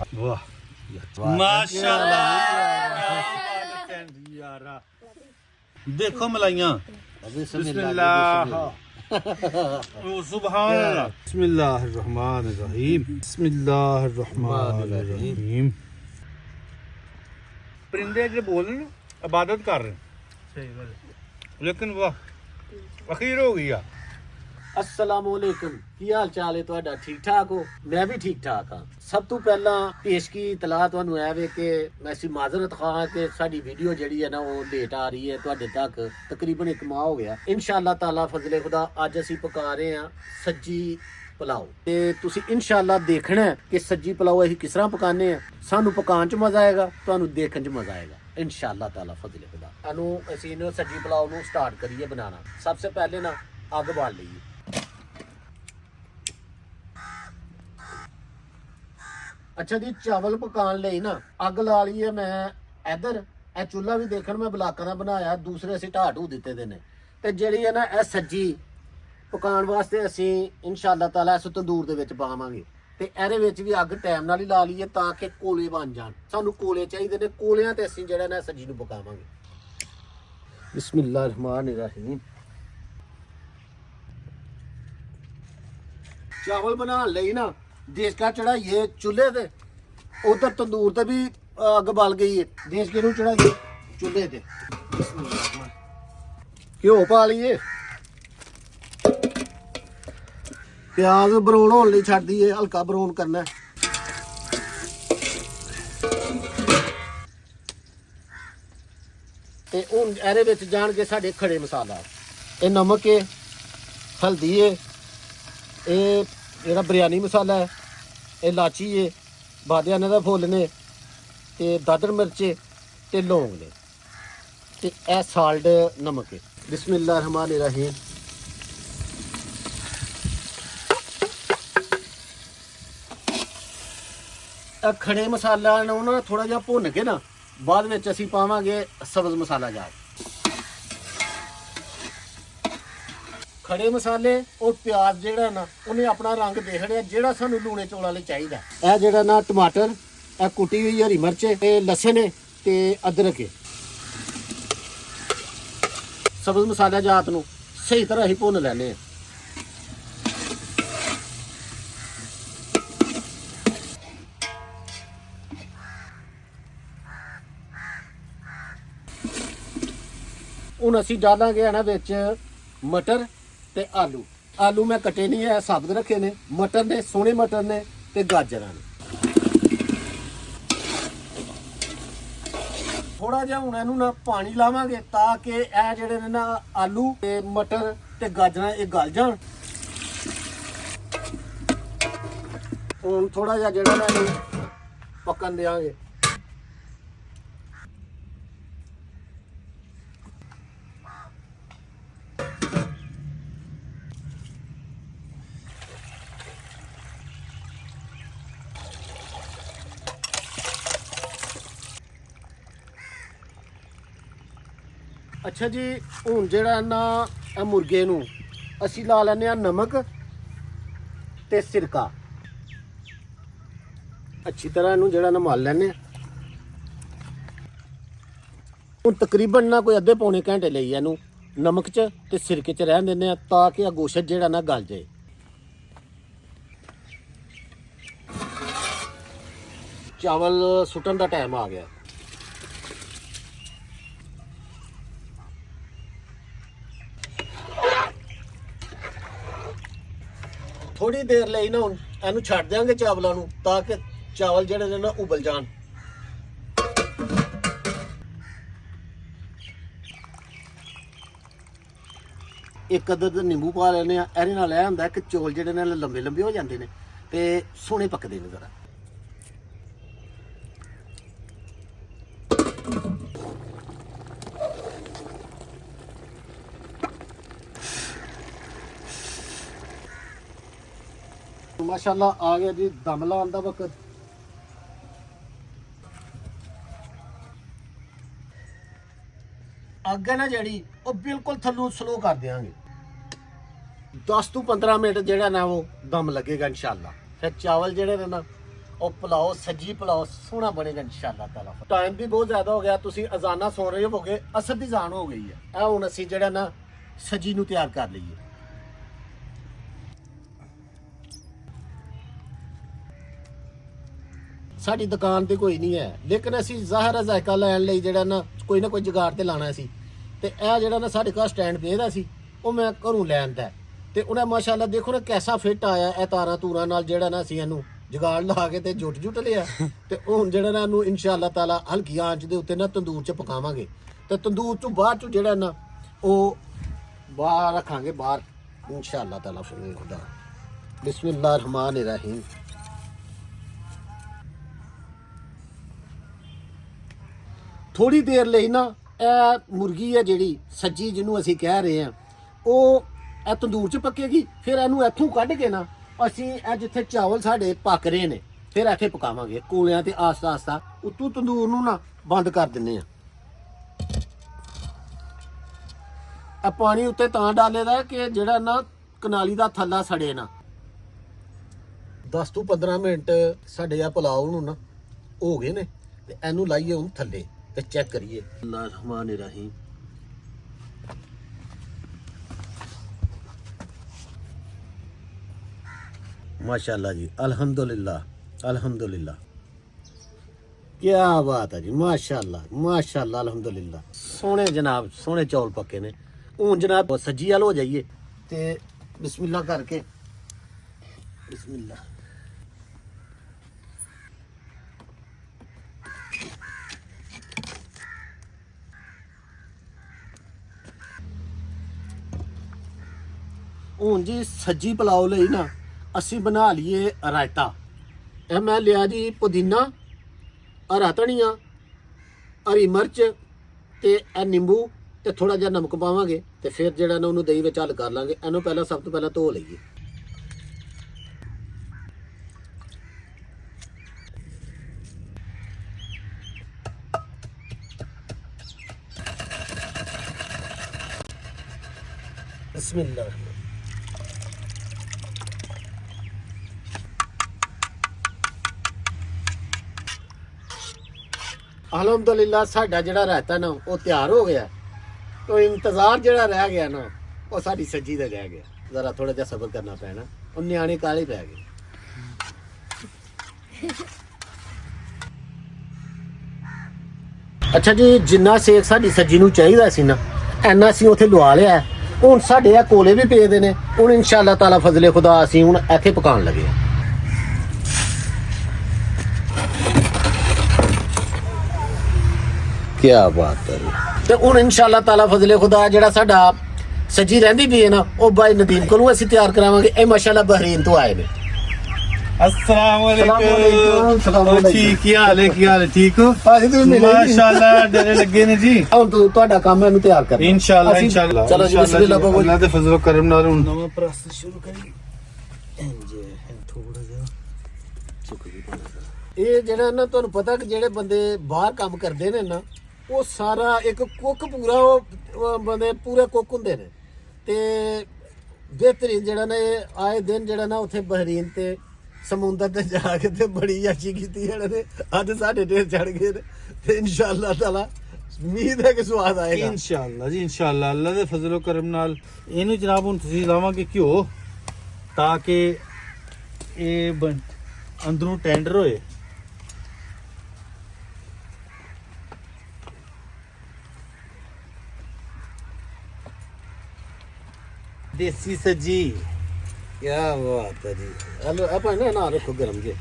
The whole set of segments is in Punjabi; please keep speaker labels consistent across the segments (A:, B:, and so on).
A: वाह माशाल्लाह यारा देखो मलाइयां बिस्मिल्लाह सुभान अल्लाह बिस्मिल्लाहिर्रहमानिर्रहीम बिस्मिल्लाहिर्रहमानिर्रहीम परिंदे जो बोल रहे इबादत कर रहे सही बात लेकिन वाह अखीर हो गई
B: अस्सलामुअलैकुम की हाल चाल है तुहाडा ठीक ठाक हो मैं भी ठीक ठाक हाँ सब तो पहला पेशगी इतलाह तुहानू है वे कि मैं सी माजरत खां कि साडी वीडियो जड़ी है ना वो लेट आ रही है तुहाडे तक तकरीबन 1 माह हो गया इंशाअल्लाह ताला फजले खुदा अज असी पका रहे हैं सज्जी पुलाव ते तुसी इंशाअल्लाह देखना है कि सज्जी पुलाव असी किस तरह पकाने हैं सानू पकान च मजा आएगा तुहानू देखने च मजा आएगा इंशाअल्लाह ताला फजले खुदा अनु असी इन सज्जी पुलाव नू स्टार्ट करिए बनाना सबसे पहले ना अग बाल लईए अच्छा जी चावल पकाने ਲਈ ना अग ला ली है मैं इधर ए चूल्हा भी देखण मैं ब्लाਕਾਂ ਦਾ ਬਣਾਇਆ दूसरे ਅਸੀਂ ਢਾਹ ਢੂ ਦਿੱਤੇ ਦੇ ਨੇ ਤੇ ਜਿਹੜੀ ਹੈ ਨਾ ਇਹ ਸੱਜੀ ਪਕਾਉਣ ਵਾਸਤੇ ਅਸੀਂ ਇਨਸ਼ਾਅੱਲਾ ਤਾਲਾ ਇਸ ਤੰਦੂਰ ਦੇ ਵਿੱਚ ਪਾਵਾਂਗੇ ਤੇ ਇਹਦੇ ਵਿੱਚ ਵੀ ਅੱਗ ਟਾਈਮ ਨਾਲ ਹੀ ਲਾ ਲਈਏ ਤਾਂ ਕਿ ਕੋਲੇ ਬਣ ਜਾਣ ਸਾਨੂੰ ਕੋਲੇ ਚਾਹੀਦੇ ਨੇ ਕੋਲਿਆਂ ਤੇ ਅਸੀਂ ਜਿਹੜਾ ਨਾ ਸੱਜੀ ਨੂੰ ਪਕਾਵਾਂਗੇ ਬਿਸਮਿਲ੍ਲਾਹਿਰਰਹਿਮਾਨਿਰਰਹੀਮ चावल बनाने ਲਈ ना देश का चढ़ाइए चूल्हे पे उधर तंदूर ते भी अग बल गई है देश के चढ़ाइए चूल्हे ते घ्यो पा लीए प्याज ब्राउन होने छड़ दीए हल्का ब्राउन करना ते हुण इहदे विच जाणगे साडे खड़े मसाला ये नमक है हल्दी है ये ਜਿਹੜਾ ਬਿਰਿਆਨੀ ਮਸਾਲਾ ਹੈ ਇਹ ਲਾਚੀ ਹੈ ਬਾਦਿਆਨੇ ਦਾ ਫੁੱਲ ਨੇ ਤੇ ਦਾਦਰ ਮਿਰਚ ਤੇ ਲੌਂਗ ਨੇ ਤੇ ਇਹ ਸਾਲਟ ਨਮਕ ਹੈ ਬਿਸਮਿਲ੍ਲਾਹਿਰਰਹਿਮਾਨਿਰਰਹੀਮ ਇਹ ਖੜੇ ਮਸਾਲਾ ਨੂੰ ਨਾ ਥੋੜਾ ਜਿਹਾ ਭੁੰਨ ਕੇ ਨਾ ਬਾਅਦ ਵਿੱਚ ਅਸੀਂ ਪਾਵਾਂਗੇ ਸਬਜ਼ ਮਸਾਲਾ ਜਾ खड़े मसाले और प्याज जेड़ा ना उन्हें अपना रंग देख रहा जेड़ा सानू लूने चौल वाले चाहिए यह जेड़ा ना टमाटर यह कुटी हुई हरी मिर्च ते लसन है ते अदरक है सब्ज मसाला जात नू सही तरह ही भुन लैने हुण असीं डालांगे ना विच मटर ते आलू आलू मैं कटे नहीं है साबत रखे ने मटर ने सोहने मटर ने ते गाजर ने थोड़ा जिहा हुण इहनूं ना पानी लावांगे ताकि ਇਹ ਜਿਹੜੇ ਨੇ ना आलू ते मटर ते गाजर ये गल जाण हुण थोड़ा जिहा ਜਿਹੜਾ ना ਇਹਨੂੰ पकन देंगे अच्छा जी हुण जेड़ा ना मुर्गे नू असी ला लैने आ नमक ते सिरका अच्छी तरह इनू जेड़ा ना मल लैने हुण तकरीबन ना कोई अद्धे पौने घंटे लई इनू नमक च ते सिरके च रहन दिंदे आ ताकि गोश्त जेड़ा ना गल जाए चावल सुटन दा टाइम आ गया थोड़ी देर ਲਈ ਨਾ ਹੁਣ ਇਹਨੂੰ ਛੱਡ ਦਿਆਂਗੇ ਚਾਵਲਾਂ ਨੂੰ ਤਾਂ ਕਿ ਚਾਵਲ ਜਿਹੜੇ ਨੇ ਨਾ ਉਬਲ ਜਾਣ ਇੱਕ ਅੱਧਾ ਨਿੰਬੂ ਪਾ ਲੈਣੇ ਆ ਇਹਦੇ ਨਾਲ ਇਹ ਹੁੰਦਾ ਕਿ ਚੌਲ ਜਿਹੜੇ ਨੇ ਲੰਬੇ ਲੰਬੇ ਹੋ ਜਾਂਦੇ ਨੇ ਤੇ ਸੋਹਣੇ ਪੱਕਦੇ ਨੇ ਜ਼ਰਾ माशाल्लाह आ गया जी दम लाने का वक्त अग है ना जी वो बिल्कुल थल्लों स्लो कर देंगे 10 to 15 मिनट जो ना वो दम लगेगा इंशाल्लाह फिर चावल जोड़े ने ना ਉਹ ਪੁਲਾਓ ਸੱਜੀ ਪੁਲਾਓ ਸੋਹਣਾ ਬਣੇਗਾ ਇਨਸ਼ਾਅੱਲਾ ਤਾਲਾ। ਟਾਈਮ ਵੀ ਬਹੁਤ ਜ਼ਿਆਦਾ ਹੋ ਗਿਆ, ਤੁਸੀਂ ਅਜ਼ਾਨਾ ਸੁਣ ਰਹੇ ਹੋਗੇ, ਅਸਰ ਦੀ ਜ਼ਾਨ ਹੋ ਗਈ ਹੈ। ਇਹ ਹੁਣ ਅਸੀਂ ਜਿਹੜਾ ਨਾ ਸੱਜੀ ਨੂੰ ਤਿਆਰ ਕਰ ਲਈਏ। ਸਾਡੀ ਦੁਕਾਨ ਤੇ ਕੋਈ ਨਹੀਂ ਹੈ, ਲੇਕਿਨ ਅਸੀਂ ਜ਼ਾਹਰ ਜ਼ਾਇਕਾ ਲੈਣ ਲਈ ਜਿਹੜਾ ਨਾ ਕੋਈ ਜੁਗਾੜ ਤੇ ਲਾਣਾ ਸੀ। ਤੇ ਇਹ ਜਿਹੜਾ ਨਾ ਸਾਡੇ ਘਰ ਸਟੈਂਡ ਪਏਦਾ ਸੀ, ਉਹ ਮੈਂ ਘਰੋਂ ਲੈਣ ਦਾ, ਤੇ ਉਹਨੇ ਮਾਸ਼ਾਅੱਲਾ ਦੇਖੋ ਨਾ ਕੈਸਾ ਫਿੱਟ ਆਇਆ ਇਹ ਤਾਰਾਂ ਤੂਰਾਂ ਨਾਲ, ਜਿਹੜਾ ਨਾ ਅਸੀਂ ਇਹਨੂੰ ਜੁਗਾੜ ਲਾ ਕੇ ਤੇ ਜੁੱਟ ਲਿਆ। ਤੇ ਹੁਣ ਜਿਹੜਾ ਨਾ ਇਹਨੂੰ ਇਨਸ਼ਾਅੱਲਾ ਤਾਲਾ ਹਲਕੀ ਆਂਚ ਦੇ ਉੱਤੇ ਨਾ ਤੰਦੂਰ 'ਚ ਪਕਾਵਾਂਗੇ, ਤੇ ਤੰਦੂਰ 'ਚੋਂ ਬਾਅਦ 'ਚੋਂ ਜਿਹੜਾ ਨਾ ਉਹ ਬਾਹਰ ਰੱਖਾਂਗੇ ਬਾਹਰ ਇਨਸ਼ਾਅੱਲਾ ਤਾਲਾ। ਫਿਰ ਖੁਦਾ ਬਿਸਮਿल्लाह रहमान रहीम। ਥੋੜੀ ਦੇਰ ਲਈ ਨਾ ਇਹ ਮੁਰਗੀ ਹੈ ਜਿਹੜੀ ਸੱਜੀ ਜਿਹਨੂੰ ਅਸੀਂ ਕਹਿ ਰਹੇ ਹਾਂ, ਉਹ ਇਹ ਤੰਦੂਰ 'ਚ ਪੱਕੇਗੀ। ਫਿਰ ਇਹਨੂੰ ਇੱਥੋਂ ਕੱਢ ਕੇ ਨਾ ਅਸੀਂ ਇਹ ਜਿੱਥੇ ਚਾਵਲ ਸਾਡੇ ਪੱਕ ਰਹੇ ਨੇ ਫਿਰ ਇੱਥੇ ਪਕਾਵਾਂਗੇ ਕੋਲਿਆਂ ਤੇ ਆਸਤਾ ਆਸਤਾ। ਉੱਤੋਂ ਤੰਦੂਰ ਨੂੰ ਨਾ ਬੰਦ ਕਰ ਦਿੰਨੇ ਆ। ਇਹ ਪਾਣੀ ਉੱਤੇ ਤਾਂ ਡਾਲੇਦਾ ਕਿ ਜਿਹੜਾ ਨਾ ਕਨਾਲੀ ਦਾ ਥੱਲਾ ਸੜੇ ਨਾ। 10 ਤੋਂ 15 ਮਿੰਟ ਸਾਡੇ ਆ ਪੁਲਾਓ ਨੂੰ ਨਾ ਹੋ ਗਏ ਨੇ, ਤੇ ਇਹਨੂੰ ਲਾਈਏ ਹੁਣ ਥੱਲੇ ਤੇ ਚੈੱਕ ਕਰੀਏ। ਅੱਲਾਹ ਰਹਿਮਾਨ ਰਹੀਮ। माशाल्लाह जी, अल्हम्दुलिल्लाह अल्हम्दुलिल्लाह, क्या बात है जी, माशाल्लाह माशाल्लाह अल्हम्दुलिल्लाह। सोने जनाब सोने चौल पक्के ने। हूँ जनाब सज्जी वाल हो जाइए ते बिस्मिल्लाह करके बिस्मिल्लाह। हूँ जी सज्जी पुलाओ ਲਈ ਨਾ ਅਸੀਂ ਬਣਾ ਲਈਏ ਰਾਇਤਾ। ਇਹ ਮੈਂ ਲਿਆ ਜੀ ਪੁਦੀਨਾ, ਹਰਾ ਧਨੀਆ, ਹਰੀ ਮਿਰਚ ਤੇ ਇਹ ਨਿੰਬੂ ਤੇ ਥੋੜਾ ਜਿਹਾ ਨਮਕ ਪਾਵਾਂਗੇ, ਤੇ ਫਿਰ ਜਿਹੜਾ ਨਾ ਉਹਨੂੰ ਦਹੀਂ ਵਿੱਚ ਹੱਲ ਕਰ ਲਾਂਗੇ। ਇਹਨੂੰ ਪਹਿਲਾਂ ਸਭ ਤੋਂ ਪਹਿਲਾਂ ਧੋ ਲਈਏ। ਬਿਸਮਿल्लाह। ਅਲਹਮਦੁਲਿल्लाह ਸਾਡਾ ਜਿਹੜਾ ਰਾਇਤਾ ਨਾ ਉਹ ਤਿਆਰ ਹੋ ਗਿਆ। तो इंतजार ਜਿਹੜਾ ਰਹਿ ਗਿਆ ਨਾ ਉਹ ਸਾਡੀ ਸੱਜੀ ਦਾ ਰਹਿ ਗਿਆ। ਜ਼ਰਾ ਥੋੜਾ ਜਿਹਾ ਸਬਰ ਕਰਨਾ ਪੈਣਾ, ਉਹ ਨਿਆਣੇ ਕਾਲੇ ਪੈ ਗਏ। ਅੱਛਾ ਜੀ, ਜਿੰਨਾ ਸੇਕ ਸਾਡੀ ਸੱਜੀ ਨੂੰ ਚਾਹੀਦਾ ਸੀ ਨਾ ਐਨਾ ਅਸੀਂ ਉੱਥੇ ਲਵਾ ਲਿਆ। ਹੁਣ ਸਾਡੇ ਆ ਕੋਲੇ ਵੀ ਪਏ ਦੇ ਨੇ। ਹੁਣ ਇਨਸ਼ਾਅੱਲਾ ਤਾਲਾ ਫਜ਼ਲੇ ਖੁਦਾ ਅਸੀਂ ਹੁਣ ਇੱਥੇ ਪਕਾਉਣ ਲੱਗੇ ਆ। क्या बात है। ਤੇ ਹੁਣ ਇਨਸ਼ਾਅੱਲਾ ਤਾਲਾ ਫਜ਼ਲੇ ਖੁਦਾ ਜਿਹੜਾ ਸਾਡਾ ਸੱਜੀ ਰਹਿੰਦੀ ਵੀ ਹੈ ਨਾ ਉਹ ਬਾਈ ਨਦੀਮ ਕੋਲੋਂ ਅਸੀਂ ਤਿਆਰ ਕਰਾਵਾਂਗੇ। ਇਹ ਮਾਸ਼ਾਅੱਲਾ ਬਹਿਰੀਨ ਤੋਂ ਆਏ ਨੇ।
A: अस्सलाम वालेकुम। ठीक ਕੀ ਹਾਲ ਹੈ ਠੀਕ ਹੋ
B: ਭਾਜੀ? ਤੁਸੀਂ ਮਿਲੇ
A: ਮਾਸ਼ਾਅੱਲਾ ਡਰੇ ਲੱਗੇ ਨੇ ਜੀ।
B: ਹੁਣ ਤੁਹਾਡਾ ਕੰਮ ਇਹਨੂੰ ਤਿਆਰ ਕਰਨਾ
A: ਇਨਸ਼ਾਅੱਲਾ।
B: ਚਲੋ ਜੀ ਬਿਸਮਿਲ੍ਲਾ ਬਾਬਾ।
A: ਅੱਲਾਹ ਦੇ ਫਜ਼ਲ ਕਰਮ ਨਾਲ ਹੁਣ
B: ਨਵਾਂ ਪ੍ਰੋਸੈਸ ਸ਼ੁਰੂ ਕਰੀ। ਇੰਜੇ ਥੋੜਾ ਜਿਹਾ ਚੁੱਕ ਵੀ ਪਾਣਾ। ਇਹ ਜਿਹੜਾ ਨਾ ਤੁਹਾਨੂੰ ਪਤਾ ਕਿ ਜਿਹੜੇ ਬੰਦੇ ਬਾਹਰ ਕੰਮ ਕਰਦੇ ਨੇ ਨਾ ਉਹ ਸਾਰਾ ਇੱਕ ਕੁੱਕ ਪੂਰਾ ਉਹ ਬੰਦੇ ਪੂਰੇ ਕੁੱਕ ਹੁੰਦੇ ਨੇ। ਤੇ ਬਿਹਤਰੀਨ ਜਿਹੜਾ ਨਾ ਇਹ ਆਏ ਦਿਨ ਜਿਹੜਾ ਨਾ ਉੱਥੇ ਬਹਿਰੀਨ ਤੇ ਸਮੁੰਦਰ ਤੇ ਜਾ ਕੇ ਤੇ ਬੜੀ ਯਾਚੀ ਕੀਤੀ ਇਹਨਾਂ ਨੇ। ਅੱਜ ਸਾਡੇ ਢੇਰ ਚੜ ਗਏ ਨੇ ਤੇ ਇਨਸ਼ਾਅੱਲਾ ਤਾਲਾ ਉਮੀਦ ਹੈ ਕਿ ਸਵਾਦ ਆਏਗਾ
A: ਇਨਸ਼ਾਅੱਲਾ ਜੀ ਇਨਸ਼ਾਅੱਲਾ। ਅੱਲਾਹ ਦੇ ਫਜ਼ਲ ਕਰਮ ਨਾਲ ਇਹਨੂੰ ਜਨਾਬ ਹੁਣ ਤੁਸੀਂ ਲਾਵਾਂਗੇ ਘਿਓ ਤਾਂ ਕਿ ਇਹ ਅੰਦਰੋਂ ਟੈਂਡਰ ਹੋਏ। देसी सब्जी
B: क्या बात है जी। हेलो आप ना रखो गरम जी।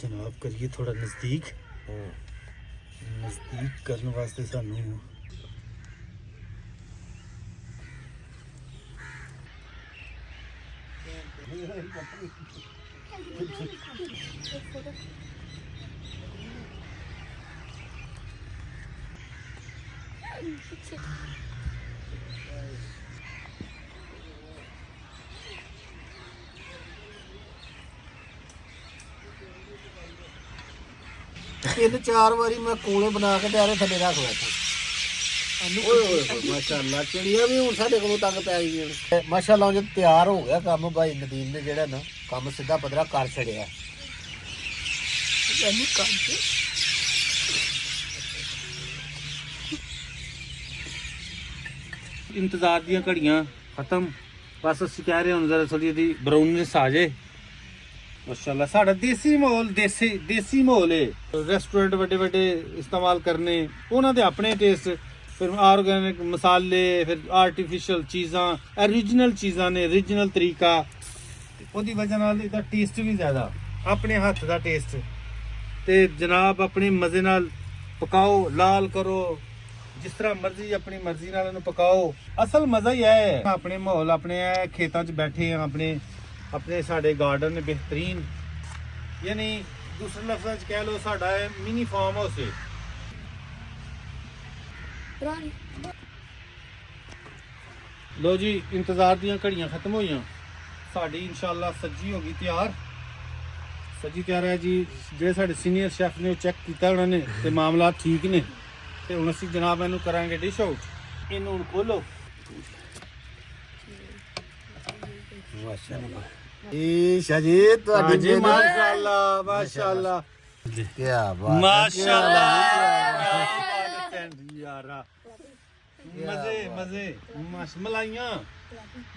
A: जनाब करिए थोड़ा नजदीक करने वास्ते सानू
B: 3-4 ਵਾਰੀ ਮੈਂ ਕੋਲੇ ਬਣਾ ਕੇ ਤੇ ਥੱਲੇ ਰੱਖ ਬੈਠਾ। ਓਏ ਓਏ ਮਾਸ਼ਾਅੱਲਾ ਚਿੜੀਆਂ ਵੀ ਹੁਣ ਸਾਡੇ ਕੋਲੋਂ ਤੰਗ ਪੈ ਗਈਆਂ। ਮਾਸ਼ਾਅੱਲਾ ਜਦ ਤਿਆਰ ਹੋ ਗਿਆ ਕੰਮ, ਭਾਈ ਨਦੀਮ ਨੇ ਜਿਹੜਾ ਨਾ ਕੰਮ ਸਿੱਧਾ ਪੱਧਰਾ ਕਰ ਛੜਿਆ। ਇਹਨੂੰ ਕੰਮ ਤੇ
A: ਇੰਤਜ਼ਾਰ ਦੀਆਂ ਘੜੀਆਂ ਖਤਮ, ਬਸ ਅਸੀਂ ਕਹਿ ਰਹੇ ਹਾਂ ਜ਼ਰਾ ਥੋੜੀ ਜਿਹੀ ਬਰਾਊਨਨੈਸ ਆ ਜਾਏ। ਮਾਸ਼ਾਅੱਲਾ ਸਾਡਾ ਦੇਸੀ ਮਾਹੌਲ, ਦੇਸੀ ਮਾਹੌਲ ਹੈ। ਰੈਸਟੋਰੈਂਟ ਵੱਡੇ ਵੱਡੇ ਇਸਤੇਮਾਲ ਕਰਨੇ, ਉਹਨਾਂ ਦੇ ਆਪਣੇ ਟੇਸਟ, ਫਿਰ ਆਰਗੈਨਿਕ ਮਸਾਲੇ, ਫਿਰ ਆਰਟੀਫੀਸ਼ੀਅਲ ਚੀਜ਼ਾਂ, ओरिजिनल ਚੀਜ਼ਾਂ ਨੇ, ओरिजिनल ਤਰੀਕਾ, ਉਹਦੀ ਵਜ੍ਹਾ ਨਾਲ ਇਹਦਾ ਟੇਸਟ ਵੀ ਜ਼ਿਆਦਾ, ਆਪਣੇ ਹੱਥ ਦਾ ਟੇਸਟ। ਤੇ ਜਨਾਬ ਆਪਣੇ ਮਜ਼ੇ ਨਾਲ ਪਕਾਓ, ਲਾਲ ਕਰੋ, ਜਿਸ ਤਰ੍ਹਾਂ ਮਰਜ਼ੀ ਆਪਣੀ ਮਰਜ਼ੀ ਨਾਲ ਇਹਨੂੰ ਪਕਾਓ। ਅਸਲ ਮਜ਼ਾ ਹੀ ਹੈ ਆਪਣੇ ਮਾਹੌਲ, ਆਪਣੇ ਖੇਤਾਂ 'ਚ ਬੈਠੇ ਆ, ਆਪਣੇ ਸਾਡੇ ਗਾਰਡਨ ਨੇ ਬਿਹਤਰੀਨ, ਯਾਨੀ ਦੂਸਰੇ ਲਫ਼ਜ਼ਾਂ 'ਚ ਕਹਿ ਲਓ ਸਾਡਾ ਮਿਨੀ ਫਾਰਮ ਹਾਊਸ ਹੈ। ਲੋ ਜੀ ਇੰਤਜ਼ਾਰ ਦੀਆਂ ਘੜੀਆਂ ਖਤਮ ਹੋਈਆਂ, ਸਾਡੀ ਇਨਸ਼ਾਅੱਲਾ ਸੱਜੀ ਹੋ ਗਈ ਤਿਆਰ। ਸੱਜੀ ਤਿਆਰ ਹੈ ਜੀ। ਜਿਹੜੇ ਸਾਡੇ ਸੀਨੀਅਰ ਸ਼ੈਫ ਨੇ ਉਹ ਚੈੱਕ ਕੀਤਾ ਉਹਨਾਂ ਨੇ ਤੇ ਮਾਮਲਾ ਠੀਕ ਨੇ, ਤੇ ਹੁਣ ਅਸੀਂ ਜਨਾਬ ਇਹਨੂੰ ਕਰਾਂਗੇ ਡਿਸ਼ ਆਊਟ। ਇਹਨੂੰ ਹੁਣ ਖੋਲੋ।
B: ਮਾਸ਼ਾਅੱਲਾ ਸ਼ਾਜੀ ਤੁਹਾਡੀ
A: ਜੀ ਮਾਸ਼ਾਅੱਲਾ ਮਾਸ਼ਾਅੱਲਾ
B: ਕੀ ਬਾਤ,
A: ਮਾਸ਼ਾਅੱਲਾ ਯਾਰਾ, ਮਜ਼ੇ ਮਜ਼ੇ, ਮਲਾਈਆਂ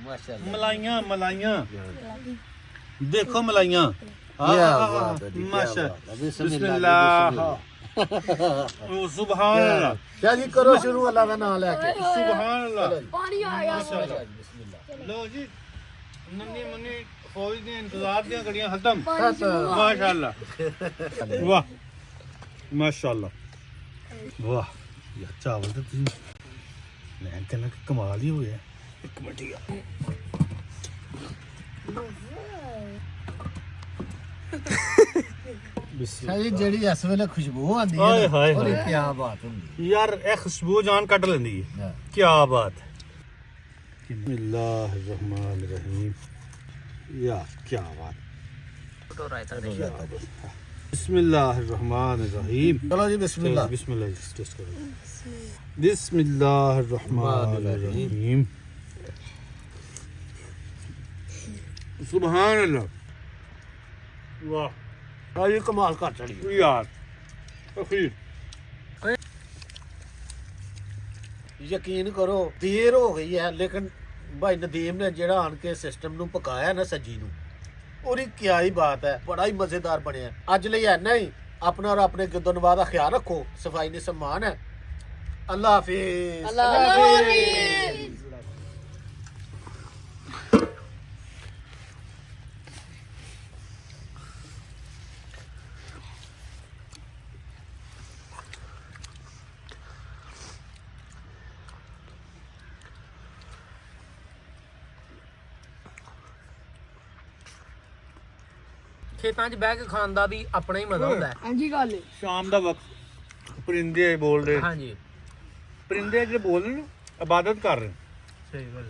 B: ਮਾਸ਼ਾਅੱਲਾ
A: ਮਲਾਈਆਂ ਮਲਾਈਆਂ, ਦੇਖੋ ਮਲਾਈਆਂ। ਮਾਸ਼ਾਅੱਲਾ ਬਿਸਮਿल्लाह ਸੁਭਾਨ ਅੱਲਾਹ।
B: ਸ਼ਾਜੀ ਕਰੋ ਸ਼ੁਰੂ ਅੱਲਾਹ ਦਾ ਨਾਮ ਲੈ ਕੇ।
A: ਸੁਭਾਨ ਅੱਲਾਹ।
C: ਪਾਣੀ ਆ ਗਿਆ।
B: ਬਿਸਮਿल्लाह।
A: ਲੋ ਜੀ ਨੰਨੀ ਮੁੰਨੀ ਫੌਜ ਦੇ ਇੰਤਜ਼ਾਰ ਦੀਆਂ ਘੜੀਆਂ ਖਤਮ।
B: ਖਤਮ।
A: ਮਾਸ਼ਾਅੱਲਾ ਵਾਹ ਮਾਸ਼ਾਅੱਲਾ ਵਾਹ ਯਾ ਚਾਵਲ ਤਾਂ ਤੁਸੀਂ ਮੈਂ ਕਹਿੰਦਾ ਕਿ ਕਮਾਲ ਹੀ ਹੋ ਗਿਆ। ਇੱਕ ਮਿੰਟ ਹੀ
B: ਸ਼ਾਜੀ ਜਿਹੜੀ ਇਸ ਵੇਲੇ ਖੁਸ਼ਬੂ ਆਉਂਦੀ
A: ਹਾਏ
B: ਹੈ
A: ਹਾਏ
B: ਉਹਦੀ
A: ਹਾਏ।
B: ਕੀ ਬਾਤ ਹੁੰਦੀ
A: ਯਾਰ ਇਹ ਖੁਸ਼ਬੂ ਜਾਨ ਕੱਢ ਲੈਂਦੀ ਹੈ।
B: ਹੈ।
A: ਕੀ ਬਾਤ ਹੈ। ਬਿਸਮਿल्लाह रहमान रहीम। यार क्या बात। बिस्मिल्लाह रहमान रहीम।
B: चलो जी बिस्मिल्लाह।
A: बिस्मिल्लाह टेस्ट करो। बिस्मिल्लाह रहमान रहीम। सुभान अल्लाह वाह
B: ਆ ਇਹ ਕਮਾਲ ਕਰ ਚੜੀ
A: यार अखीर
B: ਯਕੀਨ ਕਰੋ ਦੇਰ ਹੋ ਗਈ ਹੈ, ਲੇਕਿਨ ਭਾਈ ਨਦੀਮ ਨੇ ਜਿਹੜਾ ਆਣ ਕੇ ਸਿਸਟਮ ਨੂੰ ਪਕਾਇਆ ਨਾ ਸੱਜੀ ਨੂੰ, ਉਹਦੀ ਕੀ ਹੀ ਬਾਤ ਹੈ, ਬੜਾ ਹੀ ਮਜ਼ੇਦਾਰ ਬਣਿਆ। ਅੱਜ ਲਈ ਐਨਾ ਹੀ। ਆਪਣਾ ਔਰ ਆਪਣੇ ਗਿੱਦਨਵਾ ਦਾ ਖਿਆਲ ਰੱਖੋ, ਸਫਾਈ ਨੇ ਸਮਾਨ ਹੈ। ਅੱਲਾ ਹਾਫਿਜ਼।
C: ਅੱਲਾ ਹਾਫਿਜ਼।
D: ਖੇਤਾਂ 'ਚ ਬਹਿ ਕੇ ਖਾਣ ਦਾ ਵੀ ਆਪਣਾ ਹੀ ਮਜ਼ਾ ਹੁੰਦਾ ਹੈ।
C: ਹਾਂਜੀ ਗੱਲ ਹੈ।
A: शाम का वक्त परिंदे बोल रहे,
D: ਹਾਂਜੀ
A: परिंदे जो बोल रहे हैं ना, इबादत कर रहे हैं।
D: ਸਹੀ ਗੱਲ